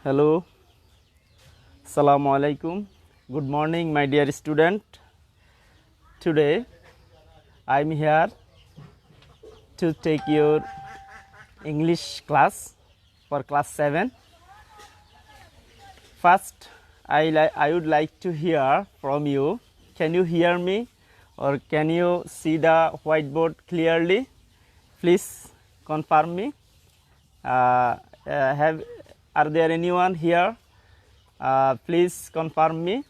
Hello, Assalamu alaikum. Good morning, my dear student. Today I am here to take your English class for class 7. First, I would like to hear from you. Can you hear me or can you see the whiteboard clearly? Please confirm me. Are there anyone here? Please confirm me.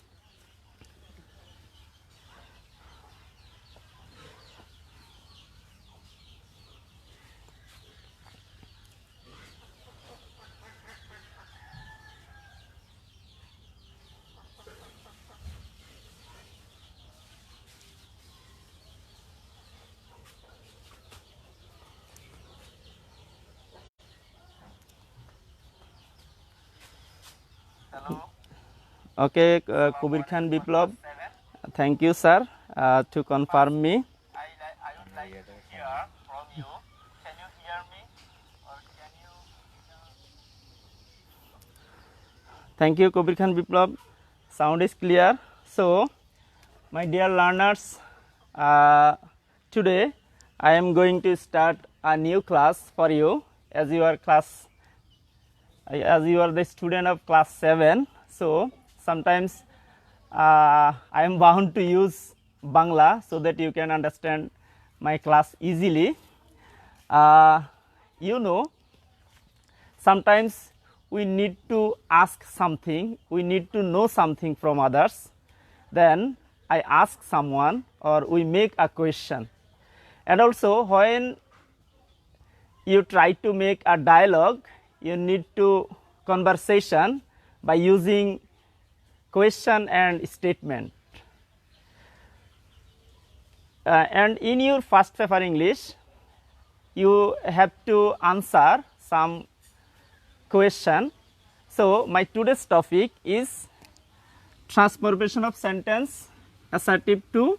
Okay, Kubir Khan Biplab, thank you, sir, to confirm me. I would like to hear from you. Can you hear me? Or can you? Thank you, Kubir Khan Biplab. Sound is clear. So, my dear learners, today I am going to start a new class for you as you are the student of class 7. So, sometimes I am bound to use Bangla so that you can understand my class easily. Sometimes we need to ask something, we need to know something from others. Then I ask someone or we make a question. And also when you try to make a dialogue, you need to conversation by using question and statement. And in your first paper English, you have to answer some question. So, my today's topic is transformation of sentence assertive to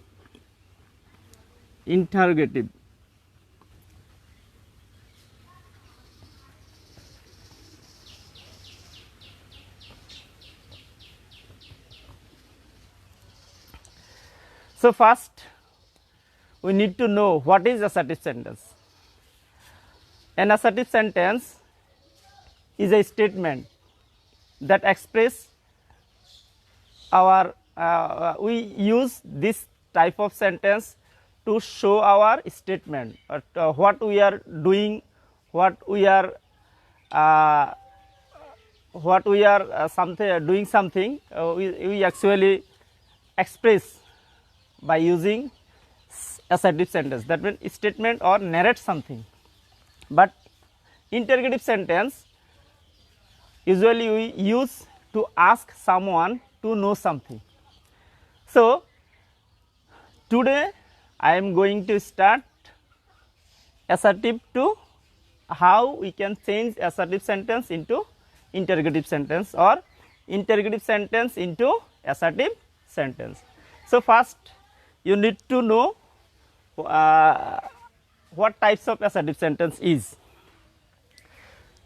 interrogative. So, first we need to know what is assertive sentence. An assertive sentence is a statement that express our we use this type of sentence to show our statement or what we are doing, what we are doing something. We actually express by using assertive sentence, that means statement or narrate something. But interrogative sentence usually we use to ask someone to know something. So, today I am going to start assertive to how we can change assertive sentence into interrogative sentence or interrogative sentence into assertive sentence. So, first you need to know what types of assertive sentence is.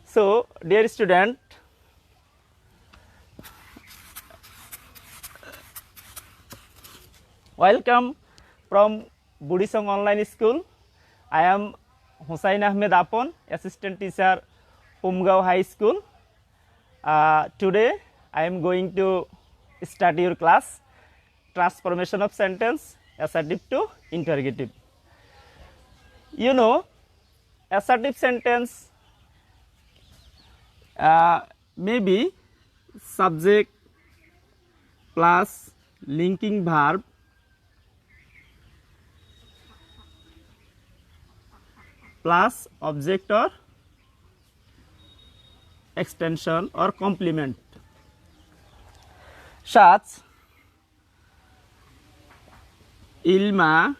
So, dear student, welcome from Budisong Online School. I am Hussain Ahmed Apon, assistant teacher, Umgao High School. Today I am going to start your class, transformation of sentence assertive to interrogative. You know, assertive sentence may be subject plus linking verb plus object or extension or complement. Such Ilma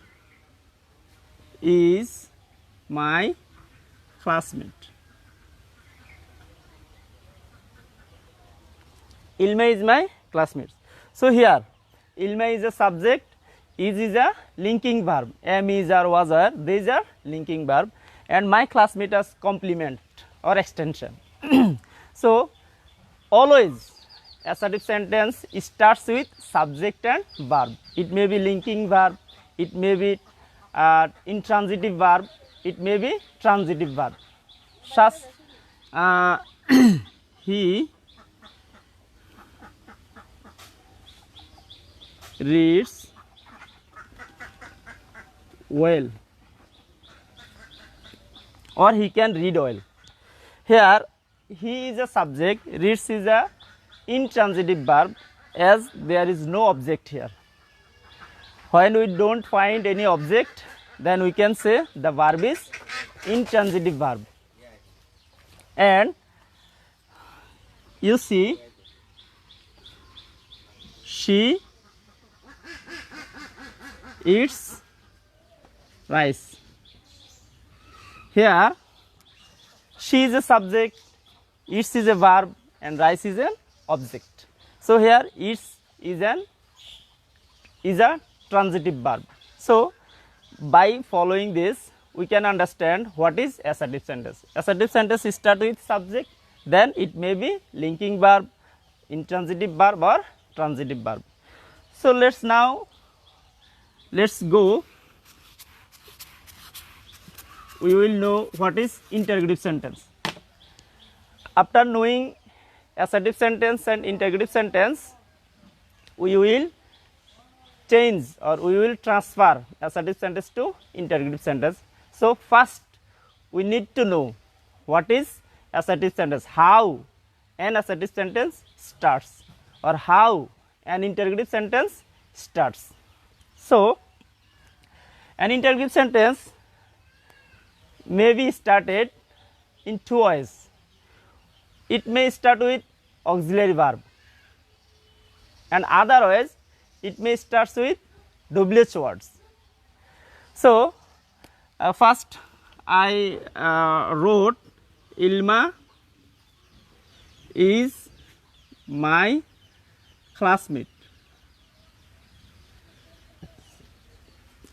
is my classmate. Ilma is my classmate. So, here Ilma is a subject, is a linking verb, am, is, are, was, are, these are linking verb, and my classmate as complement. or extension. So always assertive sentence starts with subject and verb. It may be linking verb, it may be intransitive verb, it may be transitive verb. Such he reads well, or he can read well. Here he is a subject, reads is a intransitive verb, as there is no object here. When we don't find any object, then we can say the verb is intransitive verb. And you see, she eats rice. Here she is a subject, eats is a verb, and rice is an object. So here eats is a transitive verb. So by following this, we can understand what is assertive sentence. Assertive sentence start with subject, then it may be linking verb, intransitive verb, or transitive verb. So let's go. We will know what is interrogative sentence. After knowing assertive sentence and interrogative sentence, we will change or we will transfer assertive sentence to interrogative sentence. So first we need to know what is assertive sentence, how an assertive sentence starts, or how an interrogative sentence starts. So an interrogative sentence may be started in two ways. It may start with auxiliary verb, and otherwise it may start with WH words. So first I wrote Ilma is my classmate.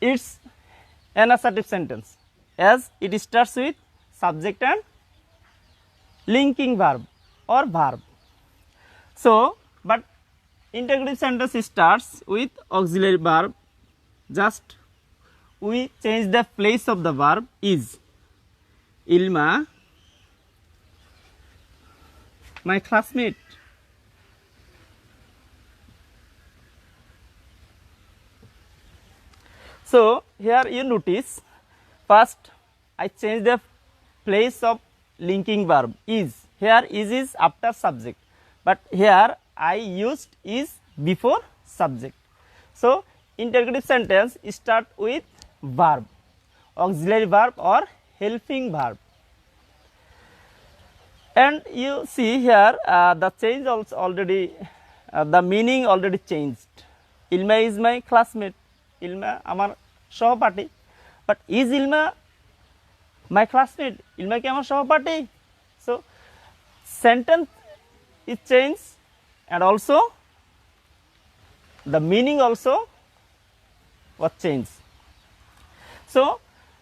It's an assertive sentence, as it starts with subject and linking verb or verb. So but interrogative sentence starts with auxiliary verb. Just we change the place of the verb is. Ilma, my classmate. So here you notice, first I change the place of linking verb is. Here is after subject, but here I used is before subject. So interrogative sentence start with verb, auxiliary verb or helping verb. And you see here the change also already, the meaning already changed. Ilma is my classmate. Ilma amar সহপাঠী, but is Ilma my classmate? Ilma ki amar সহপাঠী? So sentence is changed, and also the meaning also was changed. So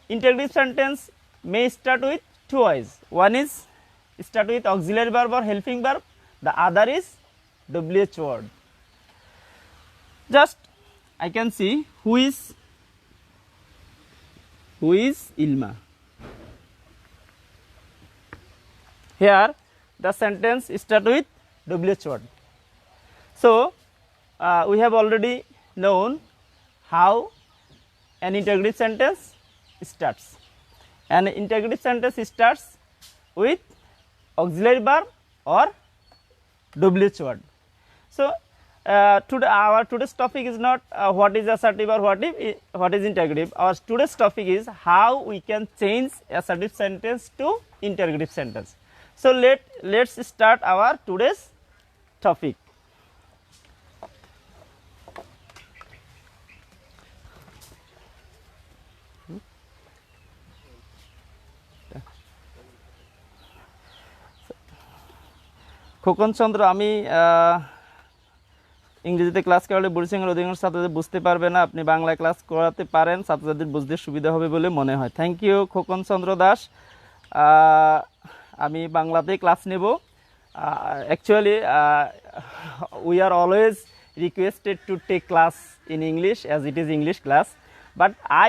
interrogative sentence may start with two ways. One is start with auxiliary verb or helping verb, the other is WH word. Just I can see who is Ilma. Here the sentence start with WH word. So we have already known how an interrogative sentence starts. An interrogative sentence starts with auxiliary verb or WH word. So our today's topic is not what is assertive or what is interrogative. Our today's topic is how we can change assertive sentence to interrogative sentence. So let's start our today's topic. Khokon চন্দ্র, আমি ইংরেজিতে class করালে বুড়িচেঙ্গার অধিকাংশ ছাত্রদের বুঝতে পারবে না, আপনি বাংলায় ক্লাস করাতে পারেন, ছাত্রছাত্রীদের বুঝতে সুবিধা হবে বলে মনে হয়। Thank you Khokon Chandra Das. আমি বাংলাতে ক্লাস নেব। Actually we are always requested to take class in English as it is English class, but I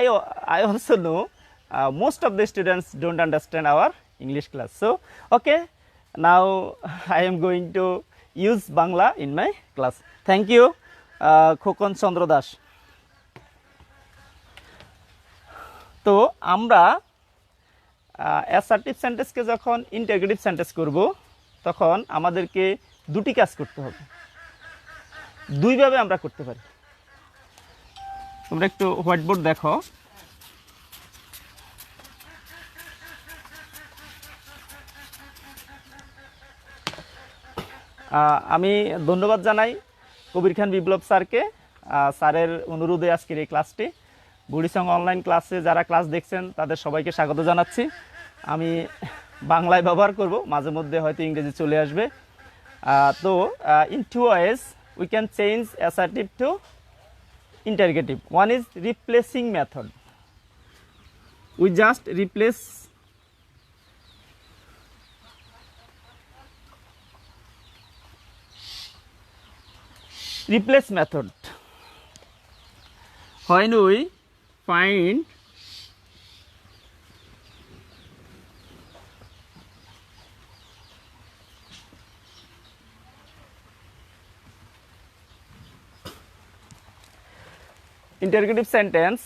also know most of the students don't understand our English class. So okay, now I am going to use Bangla in my class. Thank you, Khokon Chandra Das. তো আমরা assertive সেন্টেন্সকে যখন interrogative sentence করব তখন আমাদেরকে দুটি কাজ করতে হবে, দুইভাবে আমরা করতে পারি। তোমরা একটু হোয়াইট বোর্ড দেখো। আমি ধন্যবাদ জানাই কবির খান বিপ্লব স্যারকে, স্যারের অনুরোধে আজকের এই ক্লাসটি। বুড়িসং অনলাইন ক্লাসে যারা ক্লাস দেখছেন তাদের সবাইকে স্বাগত জানাচ্ছি। আমি বাংলায় ব্যবহার করব, মাঝে মধ্যে হয়তো ইংরেজি চলে আসবে। তো in two ways we can change assertive to interrogative. One is replacing method. We just replace method when we find interrogative sentence,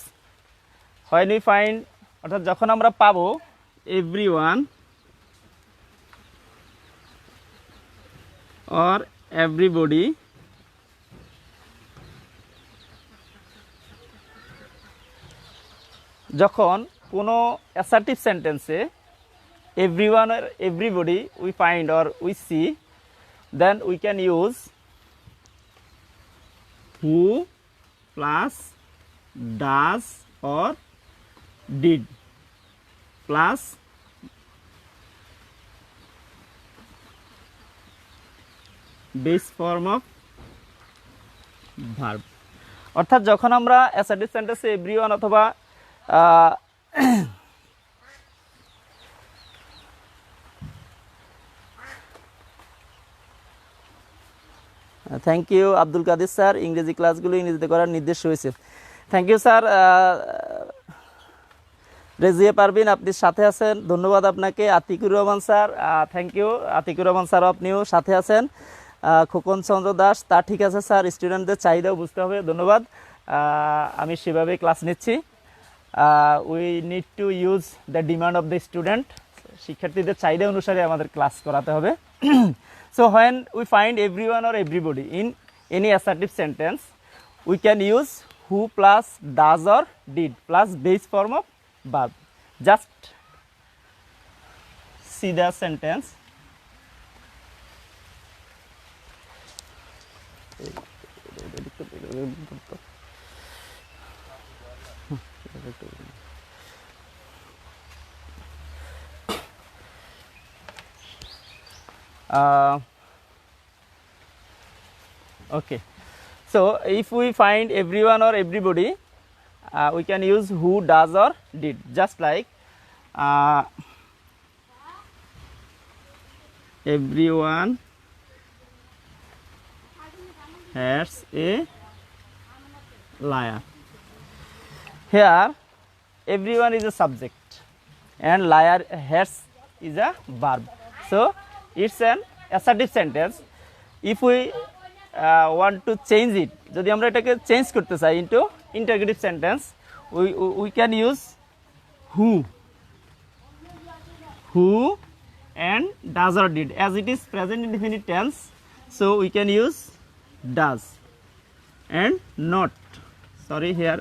when we find অর্থাৎ যখন আমরা পাবো everyone or everybody যখন কোনো অ্যাসার্টিভ সেন্টেন্সে everyone or everybody we find or we see, then we can use who plus does or did plus base form of verb. অর্থাৎ যখন আমরা অ্যাসার্টিভ সেন্টেন্সে এভরিওয়ান অথবা thank you Abdul Kader sir, ইংরেজি ক্লাসগুলো ইংরেজিতে করার নির্দেশ হয়েছে। Thank you sir. Rezia Parbin আপনি সাথে আছেন, ধন্যবাদ আপনাকে। Atiqur Rahman sir, thank you. Atiqur Rahman sir আপনিও সাথে আছেন। খোকন চন্দ্র দাস, তা ঠিক আছে স্যার, স্টুডেন্টদের চাহিদাও বুঝতে হবে, ধন্যবাদ। আমি সেভাবে ক্লাস নিচ্ছি। We need to use the demand of the student, শিক্ষার্থীদের চাহিদা অনুসারে আমাদের ক্লাস করাতে হবে। So when we find everyone or everybody in any assertive sentence, we can use who plus does or did plus base form of verb. Just see the sentence. Okay, so if we find everyone or everybody, we can use who, does or did, just like everyone has a liar. Here everyone is a subject and liar has is a verb, so it's an assertive sentence. If we want to change it, যদি আমরা এটাকে change করতে চাই into interrogative sentence, we can use who and does or did. As it is present indefinite tense, so we can use does and not. Sorry, here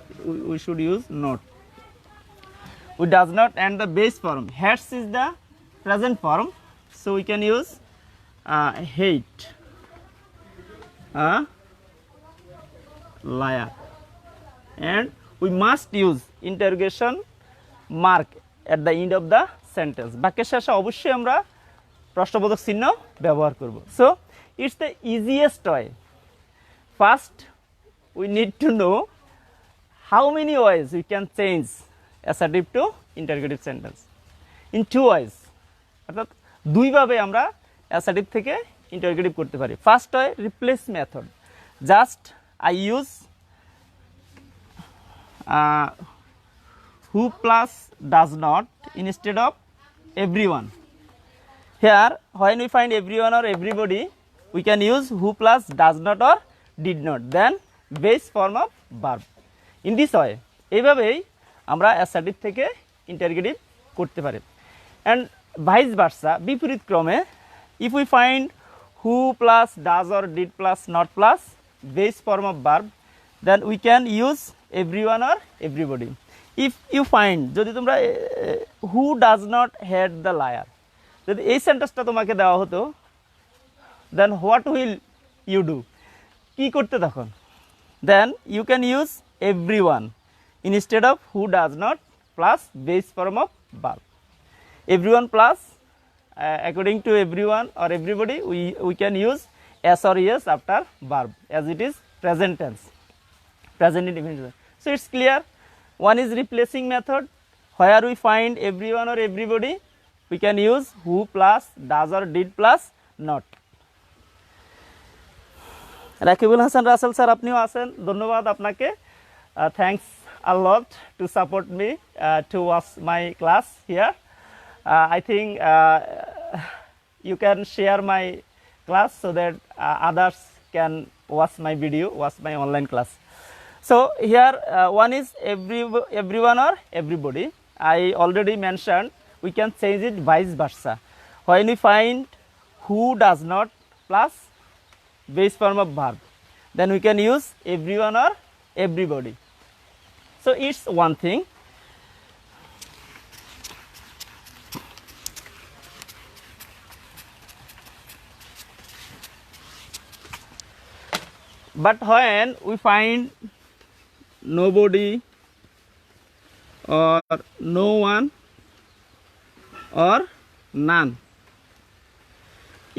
we should use not. We does not, and the base form has is the present form, so we can use hate a liar, and we must use interrogation mark at the end of the sentence. বাক্যের শেষে অবশ্যই আমরা প্রশ্নবোধক চিহ্ন ব্যবহার করব। So it's the easiest way. First we need to know how many ways we can change assertive to interrogative sentence. In two ways, অর্থাৎ দুইভাবে আমরা অ্যাসার্টিভ থেকে ইন্টারোগেটিভ করতে পারি। ফার্স্ট হয় replace method, just I use who plus does not instead of everyone. Here when we find everyone or everybody, we can use who plus does not or did not, then base form of verb. In this way এইভাবেই আমরা assertive থেকে interrogative করতে পারি। And vice versa, বিপরীত ক্রমে, if we find who plus does or did plus not plus base form of verb, then we can use everyone or everybody. If you find, যদি তোমরা who does not hate the liar, যদি এই সেন্টেন্সটা তোমাকে দেওয়া হতো, then what will you do, কি করতে তখন? Then you can use everyone instead of who does not plus base form of verb. Everyone plus according to everyone or everybody, we can use s or yes after verb as it is present tense, present indefinite. So it's clear. One is replacing method, where we find everyone or everybody, we can use who plus does or did plus not. Rakibul Hasan Rasel sir, আপনিও আছেন, ধন্যবাদ আপনাকে। Thanks a lot to support me to watch my class here. I think you can share my class so that others can watch my video, watch my online class. So here one is everyone or everybody. I already mentioned we can change it vice versa. When we find who does not plus base form of verb, then we can use everyone or everybody. So it's one thing. But when we find nobody or no one or none,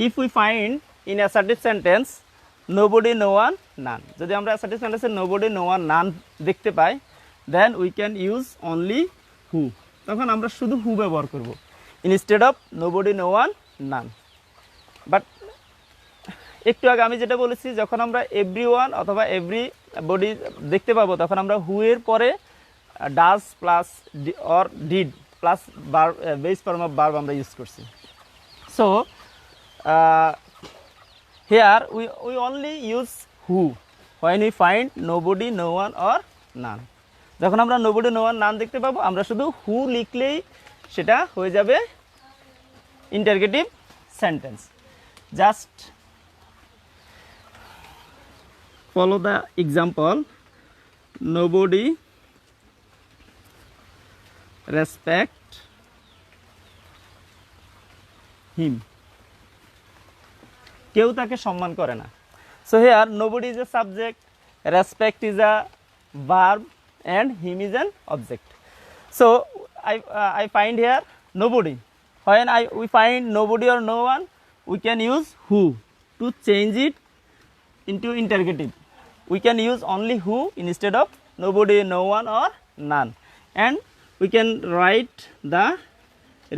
if we find in assertive sentence nobody, no one, none, যদি আমরা assertive sentence nobody, no one, none দেখতে পাই, then we can use only who, তখন আমরা শুধু who ব্যবহার করব instead of nobody, no one, none. But একটু আগে আমি যেটা বলেছি, যখন আমরা এভরিওয়ান অথবা এভরিবডি দেখতে পাবো, তখন আমরা হু এর পরে does plus or did plus base form of verb আমরা ইউজ করছি। So here we only use who when we find nobody, no one or none. যখন আমরা নোবডি, নো ওয়ান, নান দেখতে পাবো, আমরা শুধু হু লিখলেই সেটা হয়ে যাবে interrogative sentence. Just follow the example. Nobody respect him, কেউ তাকে সম্মান করে না। So here nobody is a subject, respect is a verb, and him is an object. So I find here nobody. When we find nobody or no one, we can use who to change it into interrogative. We can use only who instead of nobody, no one or none, and we can write the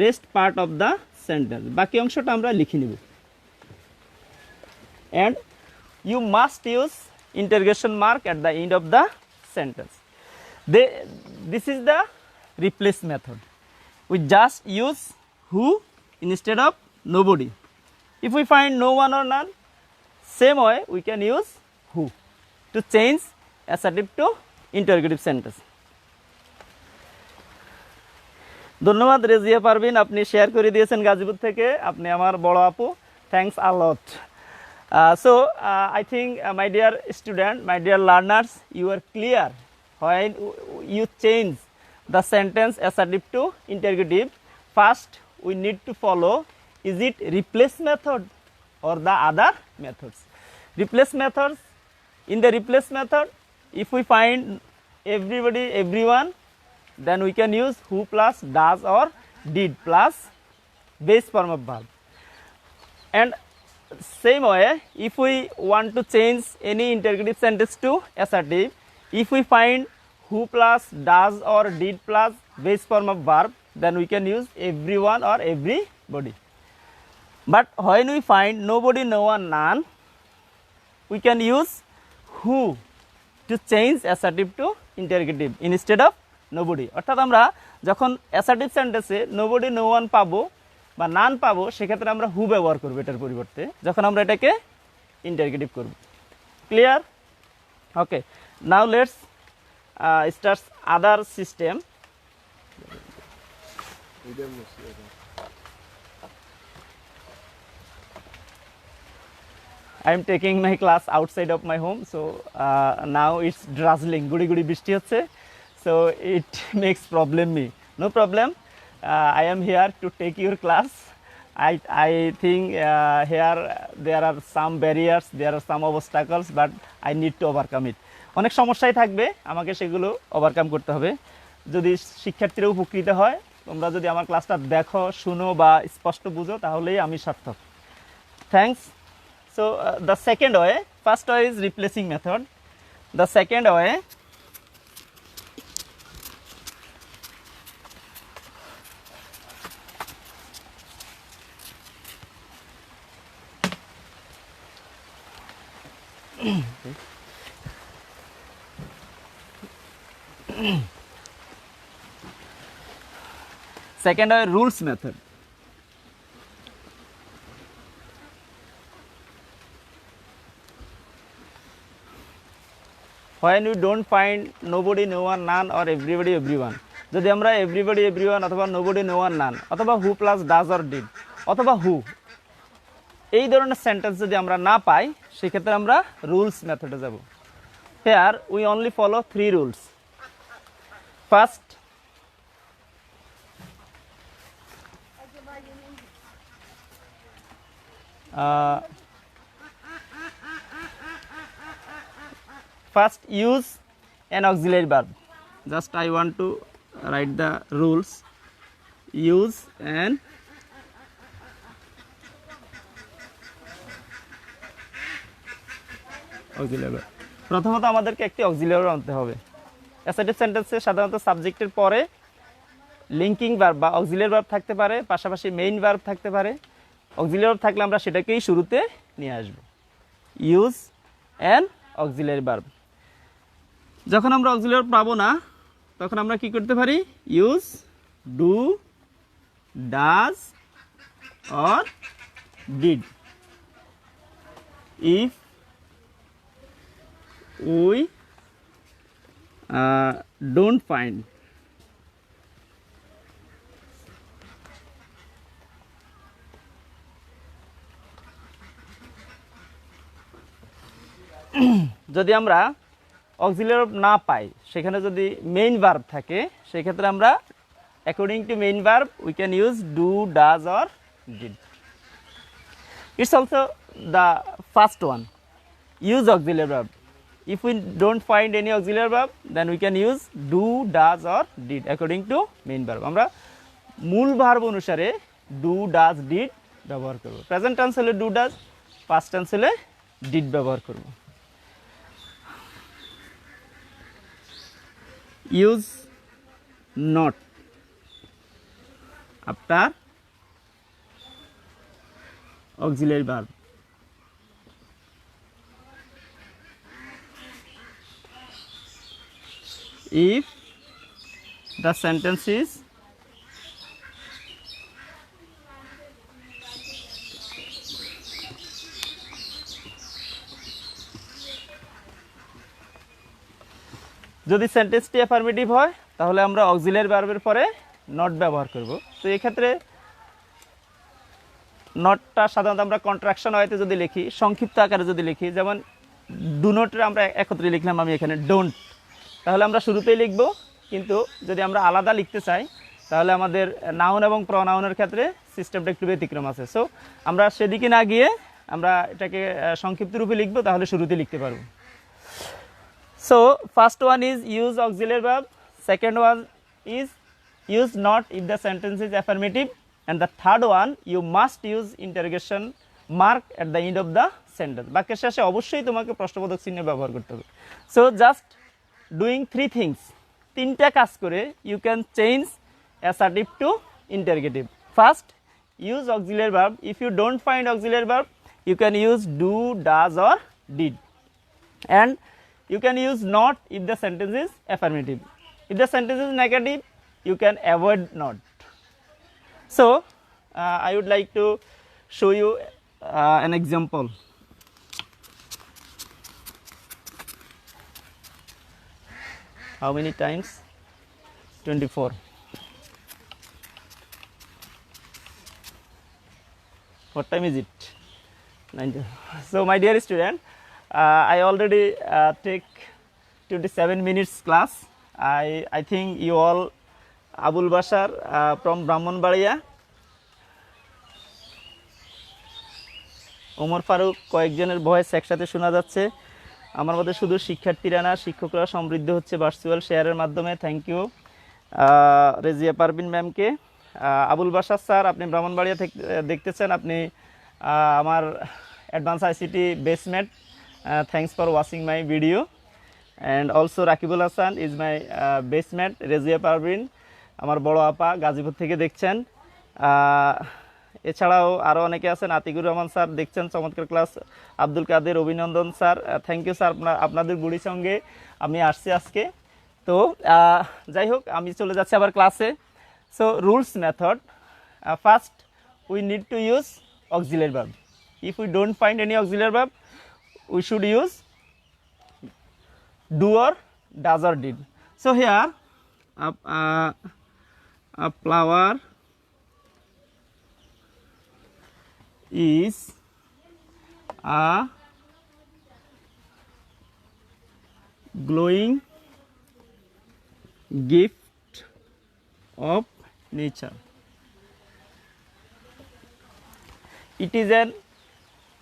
rest part of the sentence. বাকি অংশটা আমরা লিখে নিব। And you must use interrogation mark at the end of the sentence. This is the replace method. We just use who instead of nobody. If we find no one or none, same way we can use who to change assertive to interrogative sentence. ধন্যবাদ রেজিয়া পারভিন, আপনি share করে দিয়েছেন গাজীপুর থেকে, আপনি আমার বড় আপু, thanks a lot. So I think my dear student, my dear learners, you are clear when you change the sentence assertive to interrogative. First we need to follow, is it replace method or the other methods. Replace methods, in the replace method, if we find everybody, everyone, then we can use who plus does or did plus base form of verb. And same way, if we want to change any interrogative sentence to assertive, if we find who plus does or did plus base form of verb, then we can use everyone or everybody. But when we find nobody, no one, none, we can use who to change assertive to interrogative instead of nobody. অর্থাৎ আমরা যখন assertive সেন্টেন্সে nobody, no one পাবো বা নান পাবো, সেক্ষেত্রে আমরা who ব্যবহার করব এটার পরিবর্তে, যখন আমরা এটাকে ইন্টারোগেটিভ করব। Clear? Okay, now let's start other system. I am taking my class outside of my home, so now it's drizzling, gudi gudi bishti hocche, so it makes problem me. No problem, I am here to take your class. I think here there are some barriers, there are some obstacles, but I need to overcome it. অনেক সমস্যাই থাকবে, আমাকে সেগুলো overcome করতে হবে। যদি শিক্ষার্থীরা উপকৃত হয়, তোমরা যদি আমার ক্লাসটা দেখো, শুনো বা স্পষ্ট বুঝো, তাহলেই আমি সার্থক। Thanks. So the second way, first way is replacing method. The second way, second way, rules method. When you don't find nobody, no one, none or everybody, everyone, যদি আমরা everybody, everyone অথবা nobody, no one, none অথবা who plus does or did অথবা who, এই ধরনের sentence যদি আমরা না পাই, সেক্ষেত্রে আমরা রুলস মেথডে যাব। Here we only follow 3 rules. First, first use an auxiliary verb. Just I want to write the rules. Use an auxiliary verb. প্রথমত আমাদেরকে একটি অক্সিলিয়ারি ভার্ব আনতে হবে। অ্যাসার্টিভ সেন্টেন্সে সাধারণত সাবজেক্টের পরে লিঙ্কিং ভার্ব বা অক্সিলিয়ারি ভার্ব থাকতে পারে, পাশাপাশি মেইন ভার্ব থাকতে পারে। অক্সিলিয়ারি ভার্ব থাকলে আমরা সেটাকেই শুরুতে নিয়ে আসব। Use an auxiliary verb. যখন আমরা অক্সিলিয়ারি ভার্ব পাবো না, তখন আমরা কি করতে পারি? Use, do, does or did. If we don't find যদি আমরা অক্সিলিয়ারি ভার্ব না পাই, সেখানে যদি মেইন ভার্ব থাকে, সেক্ষেত্রে আমরা according to main verb we can use do, does or did. It's also the first one, use auxiliary verb. If we don't find any auxiliary verb, then we can use do, does or did according to main verb. আমরা মূল verb অনুসারে do, does, did ব্যবহার করব। Present tense হলে do, does, past tense হলে did ব্যবহার করব। Use not after auxiliary verb. If the sentence is যদি সেন্টেন্সটি অ্যাফার্মেটিভ হয়, তাহলে আমরা অক্সিলিয়ারি ভার্বের পরে নট ব্যবহার করব। তো এই ক্ষেত্রে নটটা সাধারণত আমরা কন্ট্রাকশন ওয়েতে যদি লিখি, সংক্ষিপ্ত আকারে যদি লিখি, যেমন ডু নটের আমরা একত্রে লিখলাম আমি এখানে ডোন্ট, তাহলে আমরা শুরুতেই লিখব। কিন্তু যদি আমরা আলাদা লিখতে চাই, তাহলে আমাদের নাউন এবং প্রনাউনের ক্ষেত্রে সিস্টেমটা একটু ব্যতিক্রম আছে। সো আমরা সেদিকে না গিয়ে আমরা এটাকে সংক্ষিপ্ত রূপে লিখব, তাহলে শুরুতে লিখতে পারব। So first one is use auxiliary verb, second one is use not if the sentence is affirmative, and the third one you must use interrogation mark at the end of the sentence. বাক্যের শেষে অবশ্যই তোমাকে প্রশ্নবোধক চিহ্ন ব্যবহার করতে হবে। So just doing 3 things, 3টা কাজ করে you can change assertive to interrogative. First, use auxiliary verb. If you don't find auxiliary verb, you can use do, does or did, and you can use not if the sentence is affirmative. If the sentence is negative, you can avoid not. So I would like to show you an example. How many times? 24. What time is it? 9. So my dear student, I already take 27 minutes class. I think you all Abul Bashar from Brahmanbaria, Omar Faruk, কয়েকজনের voice একসাথে শোনা যাচ্ছে। আমার মধ্যে শুধু শিক্ষার্থীরা না, শিক্ষকরা সমৃদ্ধ হচ্ছে ভার্চুয়াল শেয়ারের মাধ্যমে। থ্যাংক ইউ রেজিয়া পারভিন ম্যামকে। আবুল বাশার স্যার, আপনি ব্রাহ্মণবাড়িয়া থেকে দেখতেছেন, আপনি আমার advance ICT batchmate. Thanks for watching my video. And also Rakibul Hasan is my batchmate. Rezia Parvin আমার বড় আপা, গাজীপুর থেকে দেখছেন। এছাড়াও আরও অনেকে আছেন। আতিকুর রহমান স্যার দেখছেন, চমৎকার ক্লাস। আব্দুল কাদের, অভিনন্দন স্যার, থ্যাংক ইউ স্যার, আপনাদের বুড়ির সঙ্গে আমি আসছি আজকে। তো যাই হোক, আমি চলে যাচ্ছি আবার ক্লাসে। So rules method, first we need to use auxiliary verb. If we don't find any auxiliary verb, we should use do or does or did. So here a flower is a glowing gift of nature. It is an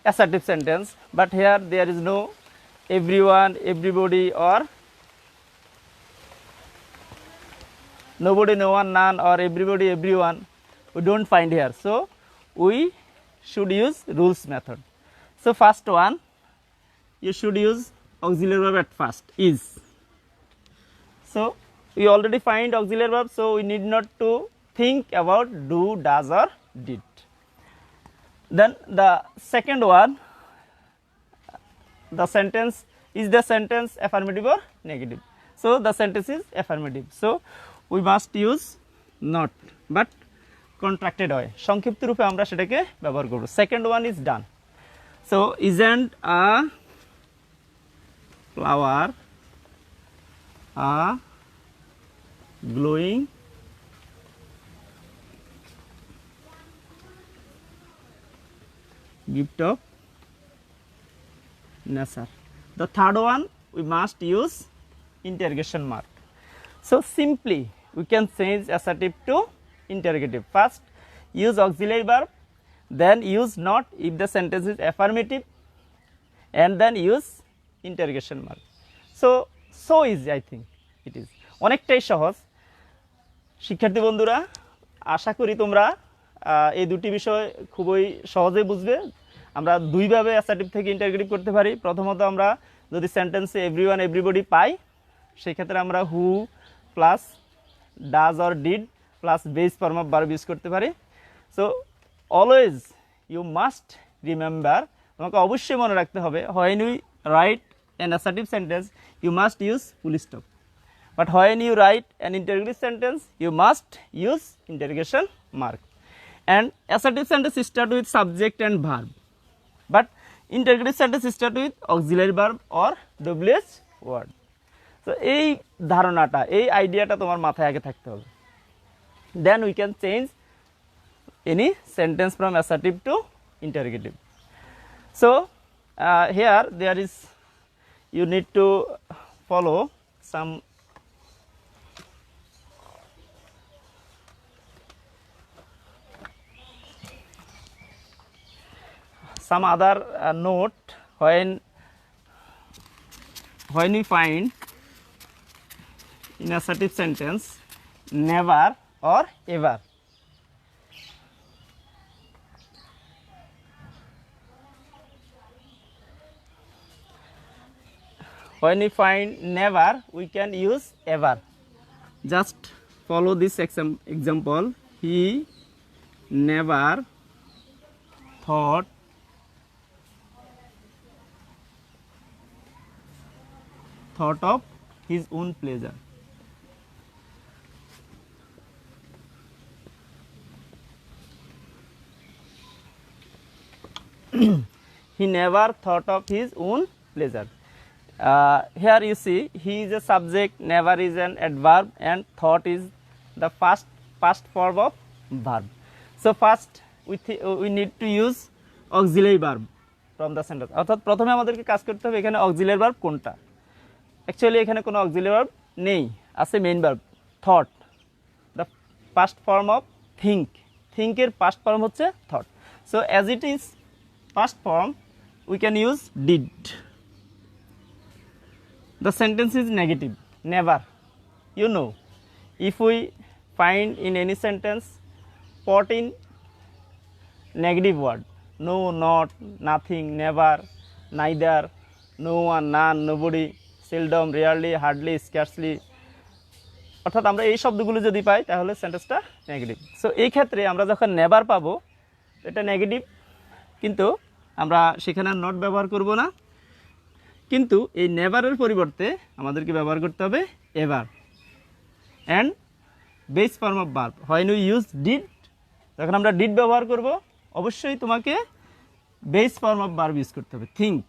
assertive sentence, but here there is no everyone, everybody or nobody, no one, none or everybody, everyone. We don't find here. So we should use rules method. So first one, you should use auxiliary verb at first, is. So we already find auxiliary verb, so we need not to think about do, does or did. Then the second one, the sentence, is the sentence affirmative or negative? So the sentence is affirmative, so we must use not, but contracted হয়, সংক্ষিপ্ত রূপে আমরা সেটাকে ব্যবহার করব। Second one is done. So isn't a flower a glowing gift of nature? The third one, we must use interrogation mark. So simply we can change assertive to interrogative. First use auxiliary verb, then use not if the sentence is affirmative, and then use interrogation mark. So easy, I think it is অনেকটাই সহজ। শিক্ষার্থী বন্ধুরা, আশা করি তোমরা এই দুটি বিষয় খুবই সহজে বুঝবে। আমরা দুইভাবে অ্যাসার্টিভ থেকে ইন্টারগেটিভ করতে পারি। প্রথমত আমরা যদি সেন্টেন্সে এভরিওয়ান, এভরিবডি পাই, সেই ক্ষেত্রে আমরা who plus does or did plus base form of verb use করতে পারি। So always you must remember, তোমাকে অবশ্যই মনে রাখতে হবে, when you write an assertive sentence you must use full stop, but when you write an interrogative sentence you must use interrogation mark. And assertive sentence start with subject and verb, but interrogative sentence start with auxiliary verb or WH word. So এই ধারণাটা, এই আইডিয়াটা তোমার মাথায় আগে থাকতে হবে। Then we can change any sentence from assertive to interrogative. So here there is, you need to follow some other note when we find in assertive sentence never or ever. When we find never, we can use ever. Just follow this example. He never thought of his own pleasure. He never thought of his own pleasure. Here you see, he is a subject, never is an adverb, and thought is the past form of verb. So first we need to use auxiliary verb from the sentence. অর্থাৎ প্রথমে আমাদেরকে কাজ করতে হবে এখানে auxiliary verb কোনটা। Actually এখানে কোনো auxiliary verb নেই, আছে main verb thought, the past form of think. think এর past form হচ্ছে thought. So as it is past form, we can use did. The sentence is negative, never. You know, if we find in any sentence put in negative word, no, not, nothing, never, neither, no one, none, nobody, seldom, rarely, hardly, scarcely, অর্থাৎ আমরা এই শব্দগুলো যদি পাই তাহলে সেন্টেন্সটা negative. So এই ক্ষেত্রে আমরা যখন নেভার পাবো এটা নেগেটিভ, কিন্তু আমরা সেখানে নট ব্যবহার করব না, কিন্তু এই নেভারের পরিবর্তে আমাদেরকে ব্যবহার করতে হবে ever. And base form of verb, when we use did, যখন আমরা ডিড ব্যবহার করব অবশ্যই তোমাকে base form of verb use করতে হবে, think,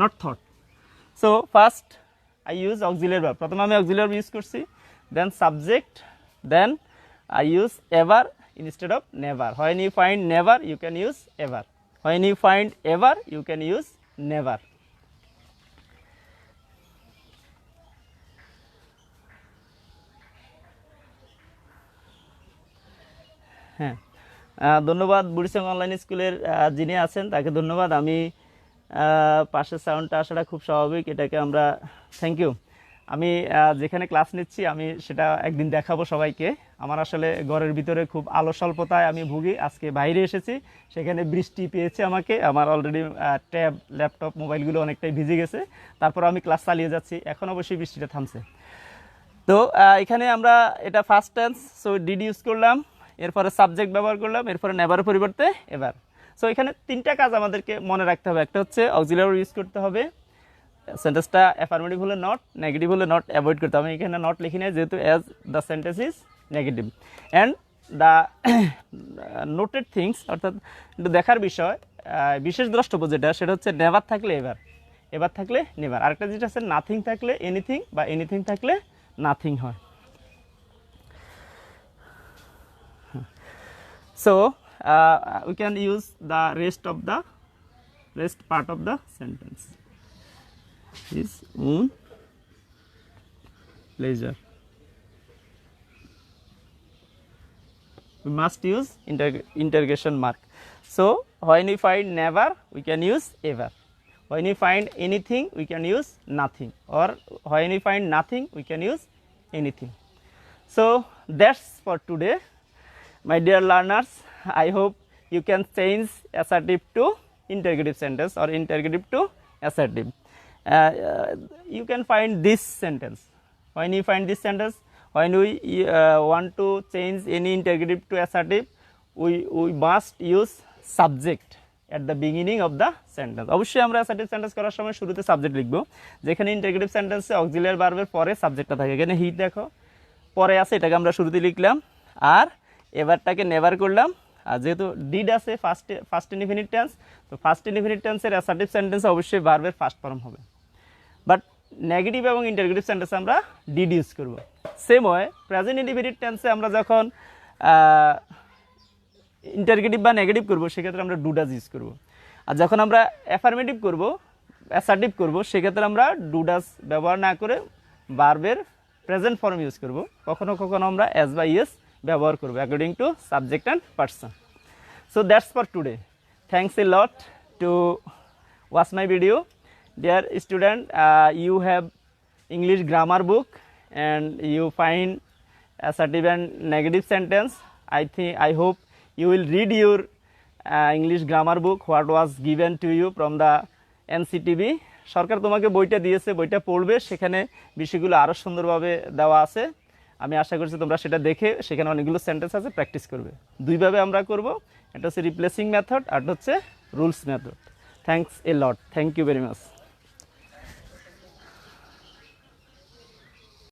not thought. So first I use auxiliary verb, প্রথমে আমি অক্সিলিয়ারি ভার্ব ইউজ করছি, then subject, then I use ever instead of never. When you find never, you can use ever. When you find ever, you can use never. হ্যাঁ, ধন্যবাদ Burichang online স্কুলের যিনি আছেন তাকে ধন্যবাদ। আমি পাশের সাউন্ডটা আসাটা খুব স্বাভাবিক, এটাকে আমরা থ্যাংক ইউ। আমি যেখানে ক্লাস নিচ্ছি আমি সেটা একদিন দেখাবো সবাইকে। আমার আসলে ঘরের ভিতরে খুব আলো স্বল্পতায় আমি ভুগি, আজকে বাইরে এসেছি, সেখানে বৃষ্টি পেয়েছে আমাকে, আমার অলরেডি ট্যাব, ল্যাপটপ, মোবাইলগুলো অনেকটাই ভিজে গেছে, তারপর আমি ক্লাস চালিয়ে যাচ্ছি। এখন অবশ্যই বৃষ্টিটা থামছে। তো এখানে আমরা এটা first tense, so did use করলাম, এরপরে সাবজেক্ট ব্যবহার করলাম, এরপরে নেভারের পরিবর্তে এভার। সো এখানে তিনটা কাজ আমাদেরকে মনে রাখতে হবে। একটা হচ্ছে অক্সিলিয়ারি ইউজ করতে হবে, সেন্টেন্সটা অ্যাফার্মেটিভ হলে নট, নেগেটিভ হলে নট অ্যাভয়েড করতে হবে। আমি এখানে নট লিখি নাই যেহেতু as the sentence is negative. And the noted things, অর্থাৎ দেখার বিষয়, বিশেষ দ্রষ্টব্য যেটা, সেটা হচ্ছে নেভার থাকলে এভার, এভার থাকলে নেভার। আরেকটা যেটা আছে নাথিং থাকলে এনিথিং, বা এনিথিং থাকলে নাথিং হয়। So we can use the rest part of the sentence. His own pleasure. We must use interrogation mark. So when we find never, we can use ever. When we find anything, we can use nothing, or when we find nothing, we can use anything. So that's for today, my dear learners. I hope you can change assertive to interrogative sentence or interrogative to assertive. You can find this sentence. When you find this sentence, when we want to change any interrogative to assertive, we must use subject at the beginning of the sentence. অবশ্যই আমরা assertive sentence করার সময় শুরুতে subject লিখব, যেখানে interrogative sentence এ auxiliary verb-এর পরে সাবজেক্টটা থাকে। এখানে হি দেখো পরে আছে, এটাকে আমরা শুরুতে লিখলাম, আর এবারটাকে নেভার করলাম। আর যেহেতু ডিড আছে ফার্স্ট ইনডিফিনিট টেন্স, তো ফার্স্ট ইনডিফিনিট টেন্সের অ্যাসার্টিভ সেন্টেন্সে অবশ্যই ভার্বের ফার্স্ট ফর্ম হবে, বাট নেগেটিভ এবং ইন্টারগেটিভ সেন্টেন্সে আমরা ডিড ইউজ করব। সেম ওয়ে প্রেজেন্ট ইনডিফিনিট টেন্সে আমরা যখন ইন্টারগেটিভ বা নেগেটিভ করব সেক্ষেত্রে আমরা ডু ডাজ ইউজ করব, আর যখন আমরা অ্যাফার্মেটিভ করব, অ্যাসার্টিভ করব, সেক্ষেত্রে আমরা ডু ডাজ ব্যবহার না করে ভার্বের প্রেজেন্ট ফর্ম ইউজ করব। কখনো কখনো আমরা এস বা ইয়েস ব্যবহার করব according to subject and person. So that's for today. Thanks a lot to watch my video. Dear student, you have English grammar book and you find assertive and negative sentence. I hope you will read your English grammar book what was given to you from the NCTB. সরকার তোমাকে বইটা দিয়েছে, বইটা পড়বে, সেখানে বিষয়গুলো আরও সুন্দরভাবে দেওয়া আছে। আমি আশা করছি তোমরা সেটা দেখে সেখানে অনেকগুলো সেন্টেন্স আছে প্র্যাকটিস করবে। দুইভাবে আমরা করব, এটা হচ্ছে রিপ্লেসিং মেথড আর হচ্ছে rules method. Thanks a lot, thank you very much.